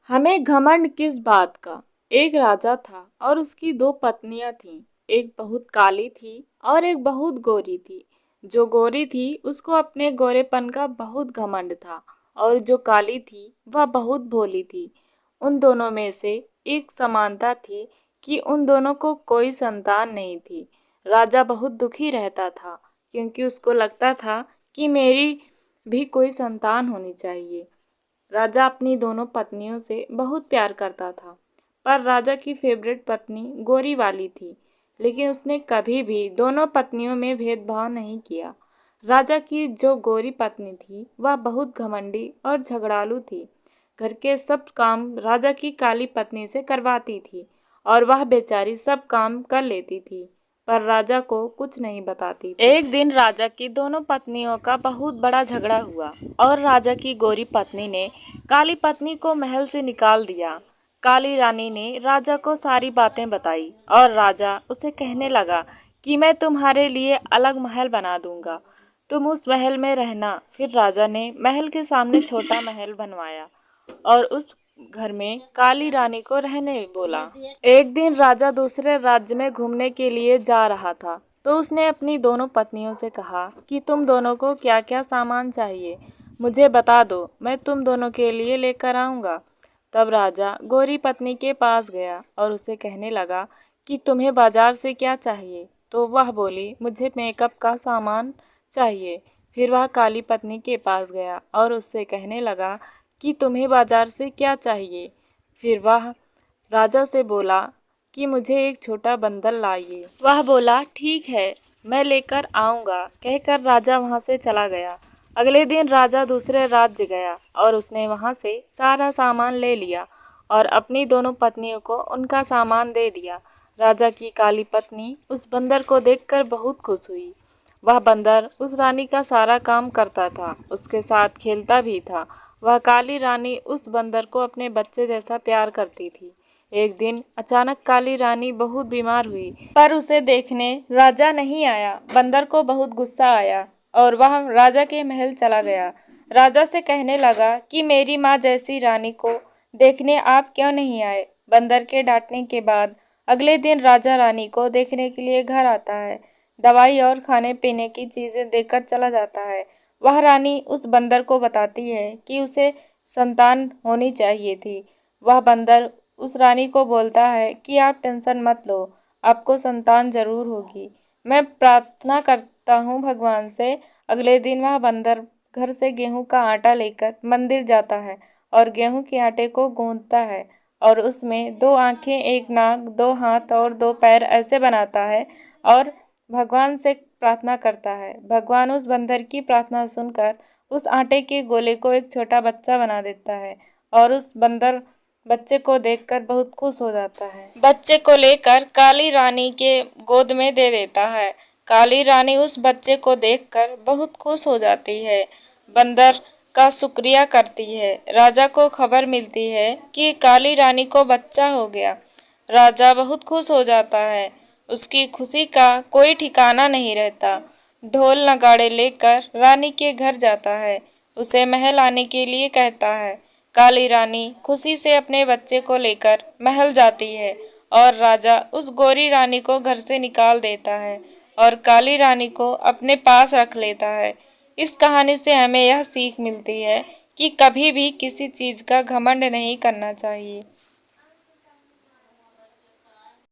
हमें घमंड किस बात का। एक राजा था और उसकी दो पत्नियां थीं। एक बहुत काली थी और एक बहुत गोरी थी। जो गोरी थी उसको अपने गोरेपन का बहुत घमंड था और जो काली थी वह बहुत भोली थी। उन दोनों में से एक समानता थी कि उन दोनों को कोई संतान नहीं थी। राजा बहुत दुखी रहता था क्योंकि उसको लगता था कि मेरी भी कोई संतान होनी चाहिए। राजा अपनी दोनों पत्नियों से बहुत प्यार करता था, पर राजा की फेवरेट पत्नी गोरी वाली थी, लेकिन उसने कभी भी दोनों पत्नियों में भेदभाव नहीं किया। राजा की जो गोरी पत्नी थी वह बहुत घमंडी और झगड़ालू थी। घर के सब काम राजा की काली पत्नी से करवाती थी और वह बेचारी सब काम कर लेती थी, पर राजा को कुछ नहीं बताती थी। एक दिन राजा की दोनों पत्नियों का बहुत बड़ा झगड़ा हुआ और राजा की गोरी पत्नी ने काली पत्नी को महल से निकाल दिया। काली रानी ने राजा को सारी बातें बताई और राजा उसे कहने लगा कि मैं तुम्हारे लिए अलग महल बना दूंगा, तुम उस महल में रहना। फिर राजा ने महल के सामने छोटा महल बनवाया और उस घर में काली रानी को रहने बोला। एक दिन राजा दूसरे राज्य में घूमने के लिए जा रहा था, तो उसने अपनी दोनों पत्नियों से कहा कि तुम दोनों को क्या क्या सामान चाहिए, मुझे बता दो, मैं तुम दोनों के लिए लेकर आऊँगा। तब राजा गोरी पत्नी के पास गया और उसे कहने लगा कि तुम्हें बाजार से क्या चाहिए। तो वह बोली, मुझे मेकअप का सामान चाहिए। फिर वह काली पत्नी के पास गया और उससे कहने लगा कि तुम्हें बाजार से क्या चाहिए। फिर वह राजा से बोला कि मुझे एक छोटा बंदर लाइए। वह बोला, ठीक है, मैं लेकर आऊँगा, कहकर राजा वहाँ से चला गया। अगले दिन राजा दूसरे राज्य गया और उसने वहाँ से सारा सामान ले लिया और अपनी दोनों पत्नियों को उनका सामान दे दिया। राजा की काली पत्नी उस बंदर को देखकर बहुत खुश हुई। वह बंदर उस रानी का सारा काम करता था, उसके साथ खेलता भी था। वह काली रानी उस बंदर को अपने बच्चे जैसा प्यार करती थी। एक दिन अचानक काली रानी बहुत बीमार हुई, पर उसे देखने राजा नहीं आया। बंदर को बहुत गुस्सा आया और वह राजा के महल चला गया। राजा से कहने लगा कि मेरी माँ जैसी रानी को देखने आप क्यों नहीं आए। बंदर के डांटने के बाद अगले दिन राजा रानी को देखने के लिए घर आता है। दवाई और खाने पीने की चीज़ें देकर चला जाता है। वह रानी उस बंदर को बताती है कि उसे संतान होनी चाहिए थी। वह बंदर उस रानी को बोलता है कि आप टेंशन मत लो, आपको संतान जरूर होगी, मैं प्रार्थना करता हूँ भगवान से। अगले दिन वह बंदर घर से गेहूं का आटा लेकर मंदिर जाता है और गेहूं के आटे को गूंथता है और उसमें दो आंखें, एक नाक, दो हाथ और दो पैर ऐसे बनाता है और भगवान से प्रार्थना करता है। भगवान उस बंदर की प्रार्थना सुनकर उस आटे के गोले को एक छोटा बच्चा बना देता है और उस बंदर बच्चे को देखकर बहुत खुश हो जाता है। बच्चे को लेकर काली रानी के गोद में दे देता है। काली रानी उस बच्चे को देखकर बहुत खुश हो जाती है, बंदर का शुक्रिया करती है। राजा को खबर मिलती है कि काली रानी को बच्चा हो गया। राजा बहुत खुश हो जाता है, उसकी खुशी का कोई ठिकाना नहीं रहता। ढोल नगाड़े लेकर रानी के घर जाता है, उसे महल आने के लिए कहता है। काली रानी खुशी से अपने बच्चे को लेकर महल जाती है और राजा उस गोरी रानी को घर से निकाल देता है और काली रानी को अपने पास रख लेता है। इस कहानी से हमें यह सीख मिलती है कि कभी भी किसी चीज़ का घमंड नहीं करना चाहिए।